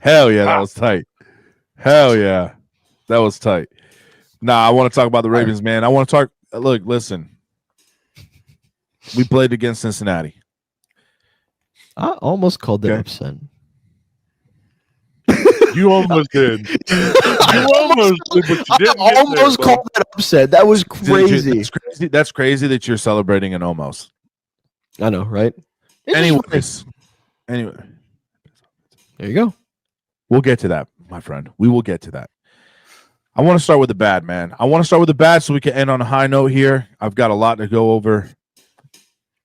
Hell yeah, that was tight. Hell yeah, that was tight. Nah, I want to talk about the Ravens, man. I want to talk. Look, listen. We played against Cincinnati. I almost called that Okay. upset. You almost did. You almost did, but you didn't I get almost there, called that upset. That was crazy. That's crazy. That's crazy that you're celebrating an almost. I know, right? Anyways, anyway, there you go. we'll get to that, my friend. We will get to that. I want to start with the bad, man. I want to start with the bad so we can end on a high note here. I've got a lot to go over.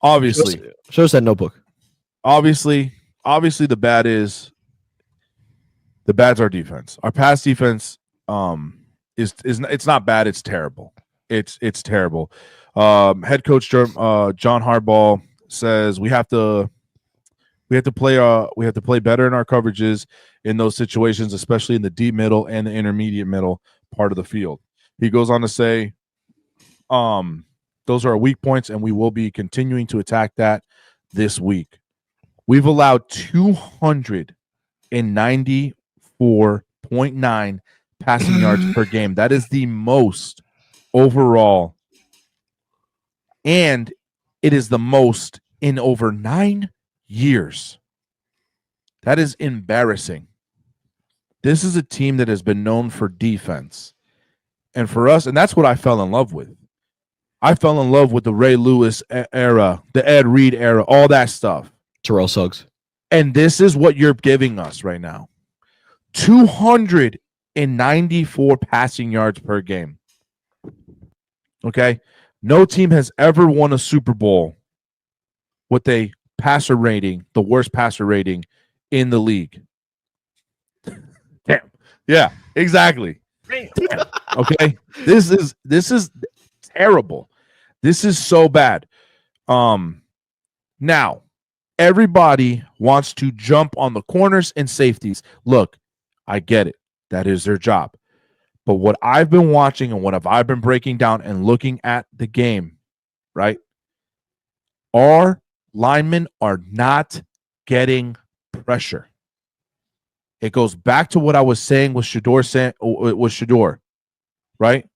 Obviously, show us that notebook. Obviously, the bad's our defense. Our pass defense is it's not bad. It's terrible. It's terrible. Head coach John Harbaugh says we have to play better in our coverages in those situations, especially in the deep middle and the intermediate middle part of the field. He goes on to say, those are our weak points, and we will be continuing to attack that this week. We've allowed 294.9 passing yards per game. That is the most overall, and it is the most in over 9 years. That is embarrassing. This is a team that has been known for defense. And for us, and that's what I fell in love with. I fell in love with the Ray Lewis era, the Ed Reed era, all that stuff. Terrell Suggs. And this is what you're giving us right now. 294 passing yards per game. Okay? No team has ever won a Super Bowl with a passer rating, the worst passer rating in the league. Damn. Yeah, exactly. Damn. Okay? This is terrible. This is so bad. Now, everybody wants to jump on the corners and safeties. Look, I get it. That is their job. But what I've been watching and what I've been breaking down and looking at the game, right? Our linemen are not getting pressure. It goes back to what I was saying with Shador, right?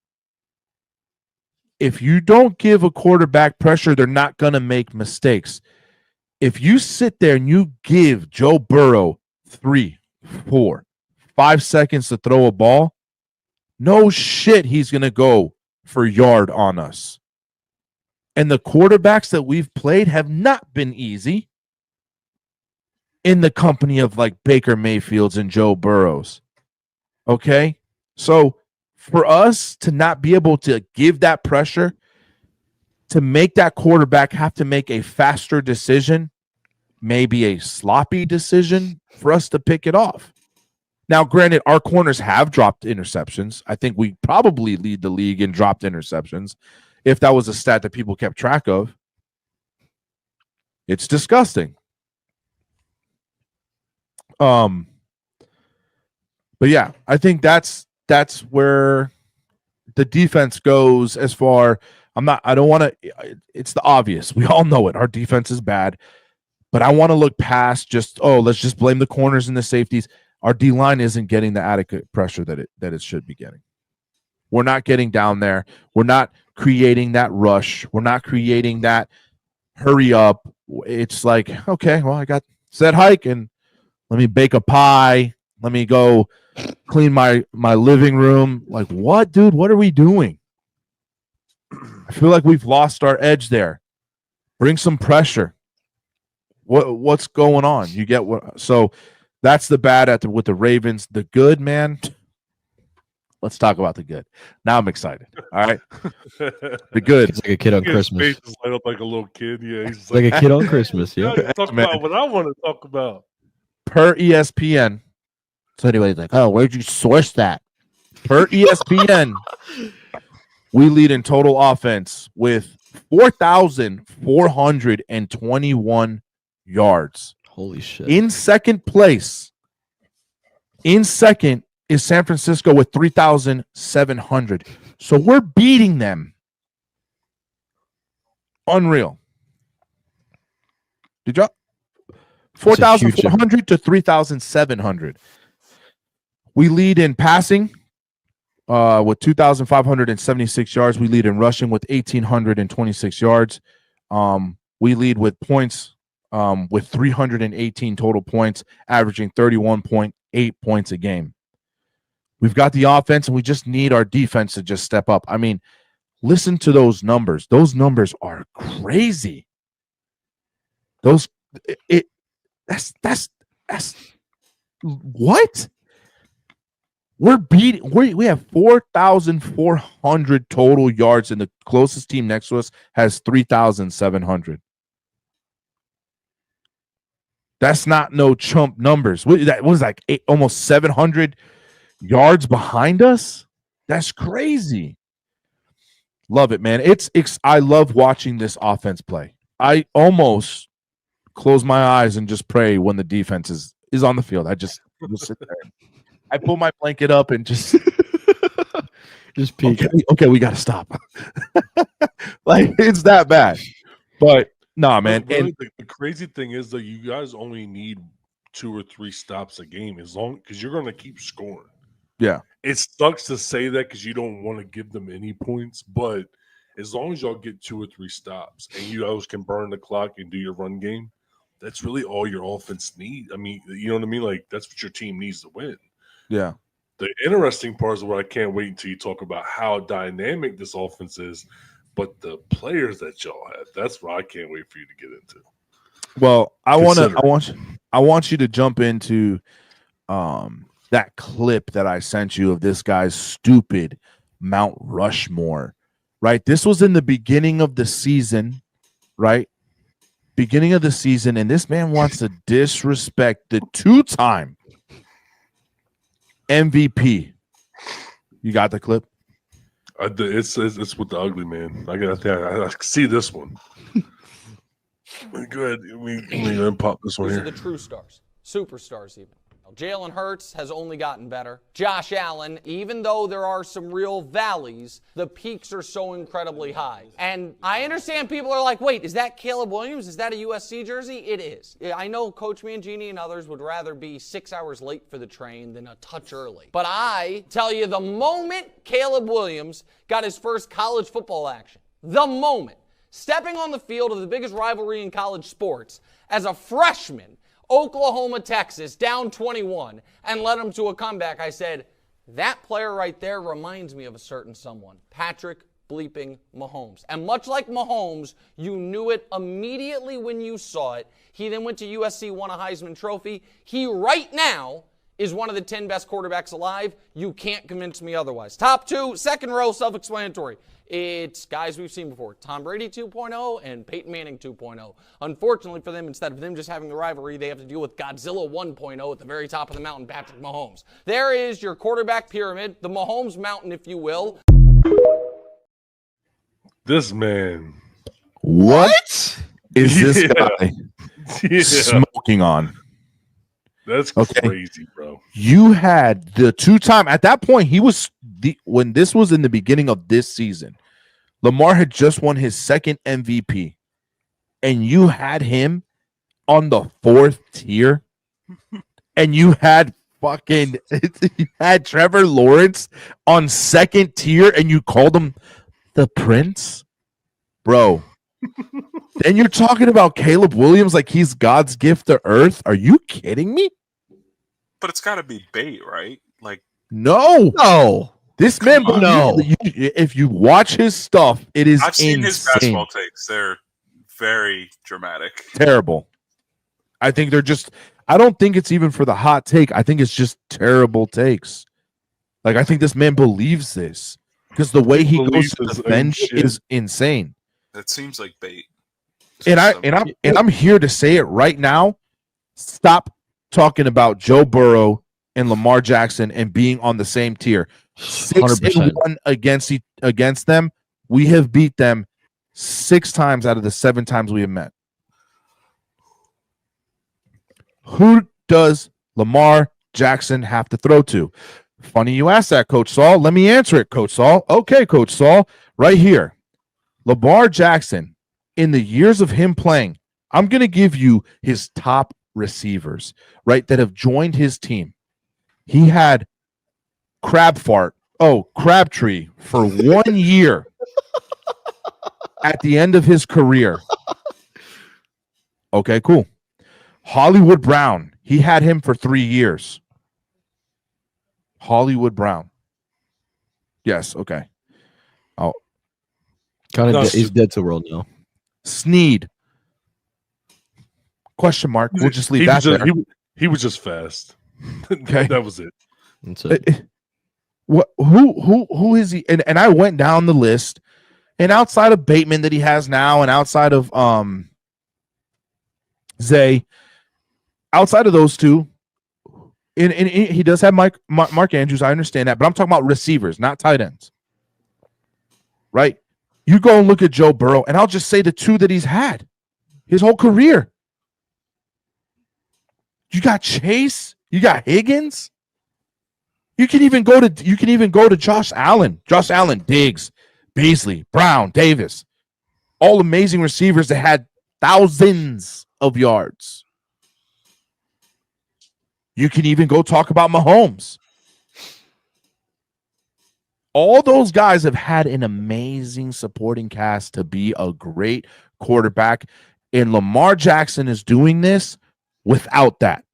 If you don't give a quarterback pressure, they're not going to make mistakes. If you sit there and you give Joe Burrow 3, 4, 5 seconds to throw a ball, no shit he's going to go for yard on us. And the quarterbacks that we've played have not been easy in the company of like Baker Mayfields and Joe Burrows. Okay? So for us to not be able to give that pressure, to make that quarterback have to make a faster decision, maybe a sloppy decision for us to pick it off. Now, granted, our corners have dropped interceptions. I think we probably lead the league in dropped interceptions. If that was a stat that people kept track of, it's disgusting. But yeah, I think that's where the defense goes as far. I don't want to, it's the obvious. We all know it. Our defense is bad, but I want to look past just, let's just blame the corners and the safeties. Our D-line isn't getting the adequate pressure that it should be getting. We're not getting down there. We're not creating that rush. We're not creating that hurry up. It's like, okay, well, I got set hike and let me bake a pie. Let me go clean my living room. Like, what, dude? What are we doing? I feel like we've lost our edge there. Bring some pressure. What's going on? You get what? So that's the bad with the Ravens. The good, man. Let's talk about the good. Now I'm excited. All right. The good. It's like a kid on His Christmas. face is light up like a little kid. Yeah, he's like a kid on Christmas. Yeah. Talk about what I want to talk about. Per ESPN. So anybody's like, oh, where'd you source that? Per ESPN, we lead in total offense with 4,421 yards. Holy shit. In second place, is San Francisco with 3,700. So we're beating them. Unreal. Did you 4,400 to 3,700. We lead in passing with 2,576 yards. We lead in rushing with 1,826 yards. We lead with points with 318 total points, averaging 31.8 points a game. We've got the offense, and we just need our defense to just step up. I mean, listen to those numbers. Those numbers are crazy. That's what? We're beating. We have 4,400 total yards, and the closest team next to us has 3,700. That's not no chump numbers. That was like almost 700 yards behind us. That's crazy. Love it, man. I love watching this offense play. I almost close my eyes and just pray when the defense is on the field. I just sit there. I pull my blanket up and just peek. Okay, we got to stop. Like, it's that bad. But nah, man. Really, the crazy thing is that you guys only need 2 or 3 stops a game because you're going to keep scoring. Yeah. It sucks to say that because you don't want to give them any points, but as long as y'all get 2 or 3 stops and you guys can burn the clock and do your run game, that's really all your offense needs. I mean, you know what I mean? Like, that's what your team needs to win. Yeah. The interesting part is what I can't wait until you talk about how dynamic this offense is, but the players that y'all have, that's what I can't wait for you to get into. Well, I want you to jump into that clip that I sent you of this guy's stupid Mount Rushmore, right? This was in the beginning of the season, right? Beginning of the season, and this man wants to disrespect the 2-time MVP. You got the clip? It's with the ugly man. I see this one. Go ahead. We can pop this one These here. are the true stars, superstars even. Jalen Hurts has only gotten better. Josh Allen, even though there are some real valleys, the peaks are so incredibly high. And I understand people are like, wait, is that Caleb Williams? Is that a USC jersey? It is. I know Coach Mangini and others would rather be 6 hours late for the train than a touch early. But I tell you, the moment Caleb Williams got his first college football action, the moment, stepping on the field of the biggest rivalry in college sports as a freshman, Oklahoma, Texas, down 21, and led them to a comeback, I said, that player right there reminds me of a certain someone, Patrick bleeping Mahomes. And much like Mahomes, you knew it immediately when you saw it. He then went to USC, won a Heisman Trophy. He right now is one of the 10 best quarterbacks alive. You can't convince me otherwise. Top 2, second row, self-explanatory. It's guys we've seen before, Tom Brady 2.0 and Peyton Manning 2.0. Unfortunately for them, instead of them just having the rivalry, they have to deal with Godzilla 1.0 at the very top of the mountain, Patrick Mahomes. There is your quarterback pyramid, the Mahomes mountain, if you will. This man. What is this guy smoking on? That's crazy, bro. You had the 2-time at that point. He was when this was in the beginning of this season. Lamar had just won his second MVP, and you had him on the 4th tier, and you had you had Trevor Lawrence on 2nd tier, and you called him the Prince, bro. Then you're talking about Caleb Williams like he's God's gift to earth. Are you kidding me? But it's got to be bait, right? Like, no. This man, if you watch his stuff, it is I've seen insane. His basketball takes. They're very dramatic. Terrible. I think they're just, I don't think it's even for the hot take. I think it's just terrible takes. Like, I think this man believes this because the way he goes to defend is insane. That seems like bait. And I'm here to say it right now. Stop talking about Joe Burrow and Lamar Jackson and being on the same tier. 6-1 against them. We have beat them 6 times out of the 7 times we have met. Who does Lamar Jackson have to throw to? Funny you asked that, Coach Saul. Let me answer it, Coach Saul. Okay, Coach Saul, right here. Lamar Jackson, in the years of him playing, I'm going to give you his top receivers, right, that have joined his team. He had Crabtree for 1 year at the end of his career. Okay, cool. Hollywood Brown, he had him for 3 years. Hollywood Brown. Yes, okay. Oh, He's dead to the world now. Sneed. Question mark. We'll just leave he that was just, there. he was just fast. Okay. That was it. That's it. What? Who is he? And I went down the list, and outside of Bateman that he has now, and outside of Zay, outside of those two, and he does have Mark Andrews. I understand that, but I'm talking about receivers, not tight ends. Right? You go and look at Joe Burrow, and I'll just say the two that he's had his whole career. You got Chase, you got Higgins. You can even go to Josh Allen. Josh Allen, Diggs, Beasley, Brown, Davis. All amazing receivers that had thousands of yards. You can even go talk about Mahomes. All those guys have had an amazing supporting cast to be a great quarterback. And Lamar Jackson is doing this without that.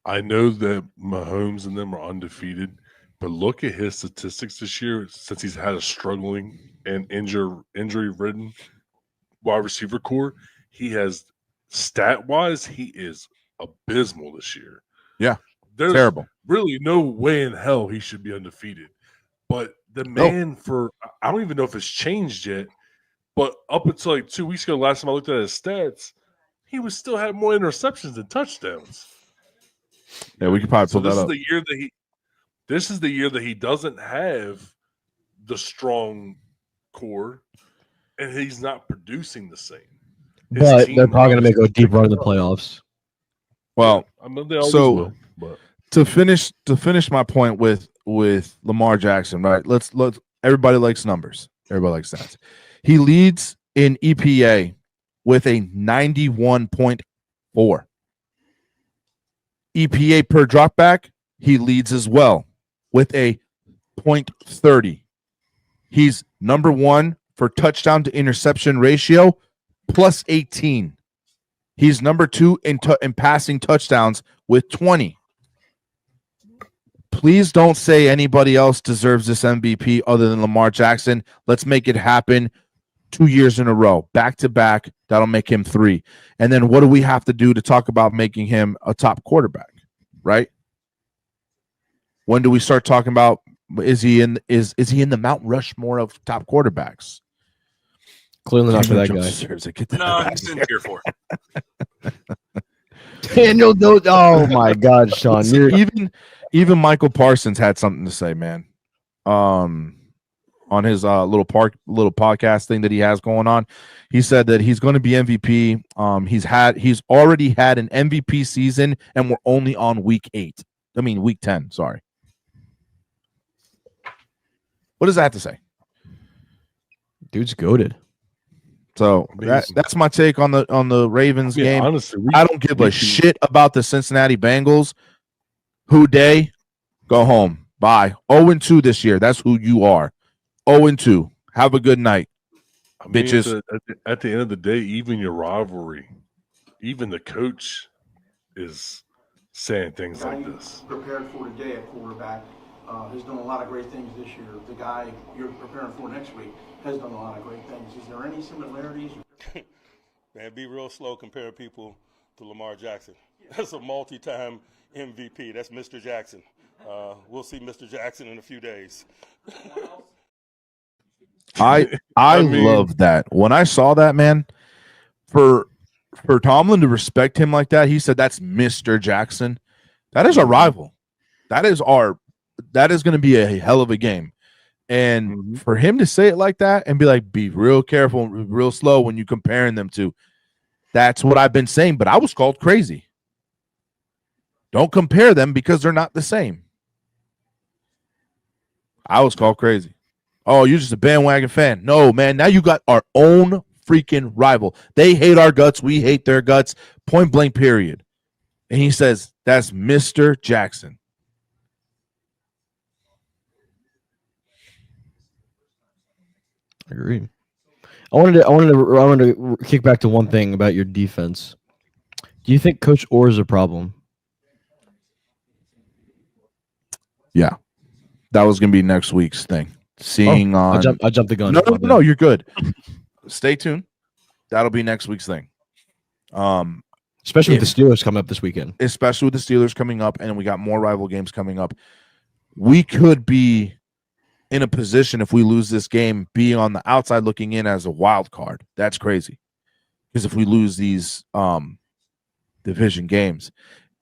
I know that Mahomes and them are undefeated, but look at his statistics this year since he's had a struggling and injury-ridden wide receiver core. He has, stat-wise, he is abysmal this year. Yeah, there's terrible. Really no way in hell he should be undefeated. But the man I don't even know if it's changed yet, but up until like 2 weeks ago, last time I looked at his stats, he was still had more interceptions than touchdowns. Yeah, we could probably pull that up. This is the year that he doesn't have the strong core, and he's not producing the same. But they're probably going to make a deep run in the playoffs. Well, I mean, they always so will, but. to finish my point with Lamar Jackson, right? Let's everybody likes numbers. Everybody likes stats. He leads in EPA with a 91.4. EPA per dropback, he leads as well with a 0.30. He's number 1 for touchdown to interception ratio, plus 18. He's number 2 in passing touchdowns with 20. Please don't say anybody else deserves this MVP other than Lamar Jackson. Let's make it happen 2 years in a row, back to back. That'll make him 3. And then what do we have to do to talk about making him a top quarterback, right? When do we start talking about is he in the Mount Rushmore of top quarterbacks? Clearly not for that guy. No, he's in tier 4. Daniel, oh my God, Sean! Even Michael Parsons had something to say, man. On his little podcast thing that he has going on, he said that he's going to be MVP. He's already had an MVP season, and we're only on week 10. Sorry. What does that have to say? Dude's goated. So that's my take on the Ravens game. Honestly, I don't give a shit about the Cincinnati Bengals. Who dey? Go home. Bye. 0-2 this year. That's who you are. 0-2. Have a good night, bitches. At the end of the day, even your rivalry, even the coach is saying things like this. Prepared for today at quarterback has done a lot of great things this year. The guy you're preparing for next week has done a lot of great things. Is there any similarities? Man, be real slow comparing people to Lamar Jackson. That's a multi-time MVP. That's Mr. Jackson. We'll see Mr. Jackson in a few days. I love that. When I saw that, man, for Tomlin to respect him like that, he said that's Mr. Jackson. That is our rival. That is going to be a hell of a game. And for him to say it like that and be like, be real careful, real slow when you comparing them to, that's what I've been saying. But I was called crazy. Don't compare them because they're not the same. I was called crazy. Oh, you're just a bandwagon fan. No, man. Now you got our own freaking rival. They hate our guts. We hate their guts. Point blank, period. And he says, that's Mr. Jackson. Agreed. I wanted to kick back to one thing about your defense. Do you think Coach Orr is a problem? Yeah, that was gonna be next week's thing. Seeing I on jumped the gun. no, you're good. Stay tuned. That'll be next week's thing. Especially with the Steelers coming up this weekend. Especially with the Steelers coming up, and we got more rival games coming up. We could be in a position, if we lose this game, being on the outside looking in as a wild card. That's crazy. Because if we lose these division games,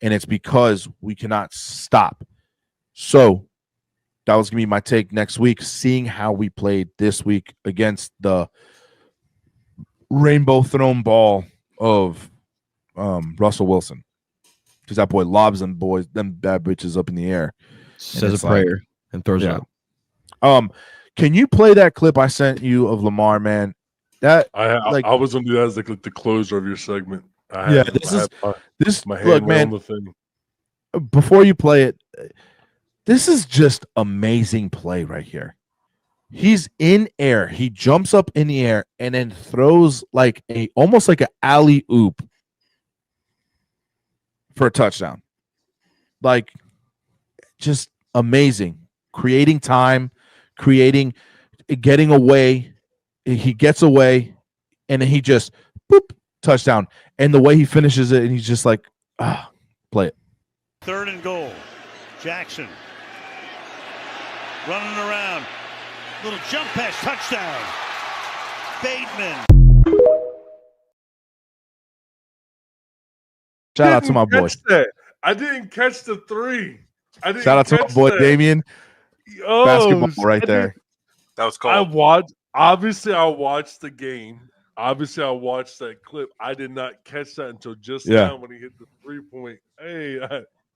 and it's because we cannot stop. So that was going to be my take next week, seeing how we played this week against the rainbow thrown ball of Russell Wilson. Because that boy lobs them bad bitches up in the air. Says a prayer and throws it out. Can you play that clip I sent you of Lamar, man? That I was gonna do that as like the closer of your segment. My hand look, went man. on the thing. Before you play it, this is just amazing play right here. He's in air. He jumps up in the air and then throws like almost like an alley oop for a touchdown. Like, just amazing. Creating time, getting away. He gets away, and then he just boop, touchdown. And the way he finishes it, and he's just like, play it. 3rd and goal. Jackson running around. Little jump pass, touchdown. Bateman. Shout out to my boy. I didn't catch the 3. Shout out to my boy Damien. Basketball right there. That was cool. I watched the game. Obviously, I watched that clip. I did not catch that until just now when he hit the 3-point. Hey,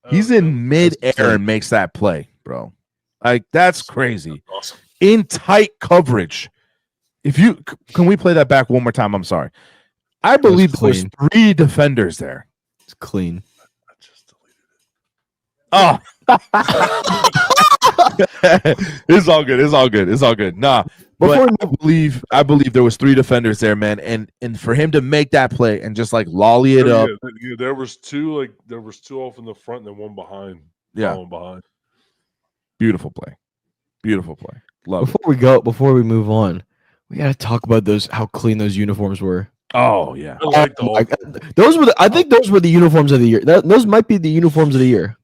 he's in mid-air and makes that play, bro. Like, that's crazy. That's awesome. In tight coverage. Can we play that back one more time? I'm sorry. I believe there was 3 defenders there. It's clean. I just deleted it. It's all good. It's all good. Nah, but I believe there was 3 defenders there, man, and for him to make that play and just like lolly it up. Yeah, there was 2 off in the front and then 1 behind. Yeah, behind. Beautiful play. Love. Before we move on, we gotta talk about how clean those uniforms were. Oh yeah, I think those were the uniforms of the year. Those might be the uniforms of the year.